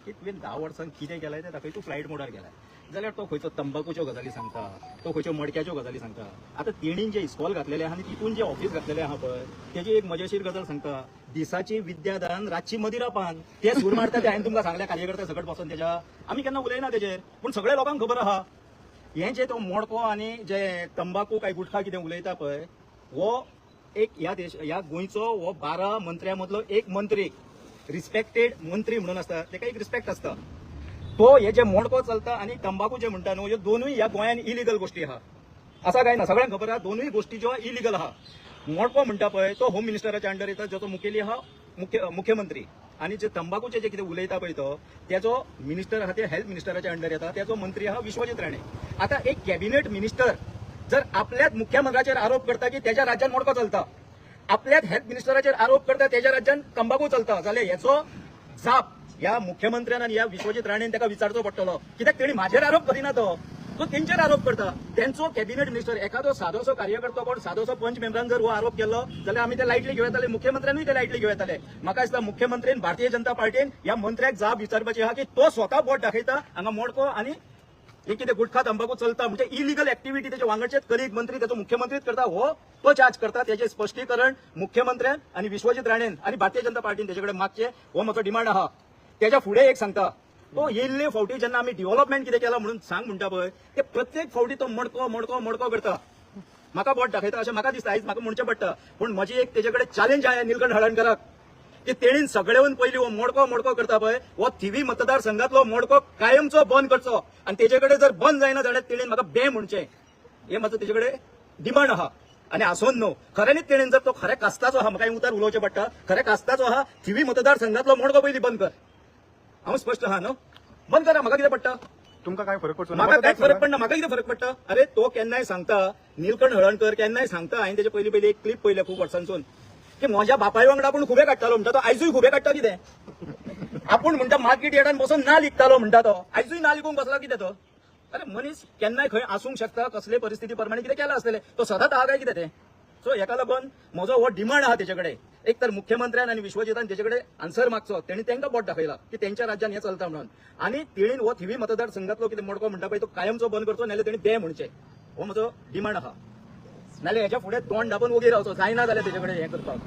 की तुवें 10 वर्सांक कितें केलां तें दाखय. तूं फ्लायट मोडार गेलाय जाल्यार तो खंयचो तंबाखूच्यो गजाली सांगता, तो खंयच्यो मडक्याच्यो गजाली सांगता. आतां तेणीन जे इस्कॉल घातलेले आहा आनी तितून जे ऑफिस घातलेलें आहा पळय तेजी एक मजेशीर गजाल सांगता. दिसाची विद्यादान, रातची मदिरा पान. ते सूर मारता ते हांवें तुमकां सांगल्या कार्यकर्ते सकट बसून त्याच्या. आमी केन्ना उलयना तेजेर, पूण सगळ्या लोकांक खबर आहा हे जे तो मोडको आनी जे तंबाखू काय गुटखा कितें उलयता पळय हो एक ह्या गोंयचो हो 12 मंत्र्यां मदलो एक मंत्री, रिस्पेक्टेड मंत्री म्हणून आसता, तेका एक रिस्पेक्ट आसता. तो हे जे मोडको चलता आणि तंबाखू जे म्हणटा न्हू, ह्यो दोनूय ह्या गोंयांत इलिगल गोष्टी आहा. असा काय ना, सगळ्यांक खबर आहा दोनूय गोष्टी ज्यो इलिगल आहा. मोडको म्हणटा पळय तो होम मिनिस्टराच्या अंडर येता, जो मुखेली आहा मुख्यमंत्री. आणि जे तंबाखूचे जे कितें उलयता पळय तो त्याचो मिनिस्टर आहा ते हेल्थ मिनिस्टराच्या अंडर येता, त्याचो मंत्री आहा विश्वजीत राणे. आता एक कॅबिनेट मिनिस्टर जर आपल्याच मुख्यमंत्र्याचेर आरोप करता की त्याच्या राज्यात मोडको चलता, आपल्याच हेल्थ मिनिस्टराचेर आरोप करता त्याच्या राज्यात तंबाखू चलता, जाल्यार याचो जाप या मुख्यमंत्र्यान आणि या विश्वजीत राणेन त्याका विचारचो पडटलो. कित्याक तेणी माझेर आरोप करिना, तो तेंचेर आरोप करता. त्यांचो कॅबिनेट मिनिस्टर एखादो सादोसो कार्यकर्तो कोण सादोसो पंच मेंबरान जर हो आरोप केलो जाल्यार आमी ते लायटली घेवं येताले, मुख्यमंत्र्यानूय ते लायटली घेवं येताले. म्हाका दिसता मुख्यमंत्र्यान भारतीय जनता पार्टीन ह्या मंत्र्याक जाप विचारपाची आहा की तो स्वता बोट दाखयता हांगा मोडको आनी हे कितें गुटखा तंबाखू चलता म्हणजे इलिगल ऍक्टिव्हिटी त्याच्या वांगडचेच कलीग मंत्री त्याचो मुख्यमंत्रीच करता, हो तो चार्ज करता. त्याचे स्पश्टीकरण मुख्यमंत्र्यान आणि विश्वजीत राणेन आणि भारतीय जनता पार्टीन त्याच्याकडे मागचे, हो म्हजो डिमांड आहा. त्याच्या फुडें एक सांगता, तो येयल्ले फावटी जेन्ना आमी डेव्हलपमेंट कितें केला म्हणून सांग म्हणटा पळय ते प्रत्येक फावटी तो मोडको मोडको मोडको करता. म्हाका बोट दाखयता अशें म्हाका दिसता, आयज म्हाका म्हणचें पडटा. पूण म्हजी एक तेजेकडे चॅलेंज आहे निलकंठ हळर्णकराक की तेणीन सगळ्याहून पयलीं हो मोडको मोडको करता पळय हो थिवी मतदारसंघातलो मोडको कायमचो बंद करचो. आणि तेजेकडे जर बंद जायना जाल्यार तेणीन म्हाका बे म्हणचें, हे म्हाजो तेजेकडे डिमांड आहा. आणि आसोन न्हू, खऱ्यांनीच तेणीन जर तो खऱ्या कास्ताचो आहा, म्हाका उतार उलोवचें पडटा, खऱ्या कास्ताचो आहा थिवी मतदारसंघातलो मोडको पयलीं बंद कर. हांव स्पश्ट आहा न्हू, बंद करा. म्हाका कितें पडटा, तुमकां काय फरक पडचो? म्हाका कांयच फरक पडना. म्हाका कितें फरक पडटा, अरे तो केन्नाय सांगता, निलकंठ हळर्णकर केन्नाय सांगता, हांवें तेजे पयलीं एक क्लिप पयल्या खूब वर्सांसून की म्हज्या बापाय वांगडा आपूण खुबे काडटालो म्हणटा. तो आयजूय खुबे काडटा कितें, आपूण म्हणटा मार्केट यार्डान बसून ना लिखतालो म्हणटा, तो आयजूय ना लिखूंक बसला कितें तो. अरे मनीस केन्नाय खंय आसूंक शकता, कसले परिस्थिती प्रमाणे कितें केलां आसतलें, तो सदांच आहा काय कितें तें. सो हेका लागून म्हजो हो डिमांड आहा तेजेकडे, एक तर मुख्यमंत्र्यान आणि विश्वजितान तेजेकडे आन्सर मागचो. तेणी तांकां बोट दाखयला की तेंच्या राज्यान हें चलता म्हणून. आणि तेणीन हो थिवी मतदारसंघातलो कितें मोडको म्हणटा पळय तो कायमचो बंद करचो, नाल्यार तेणी बे म्हणचें, हो म्हजो डिमांड आहा. नाल्यार हेच्या फुडें तोंड धांपून उगी रावचो, जायना जाल्यार तेजेकडे हें करपाक.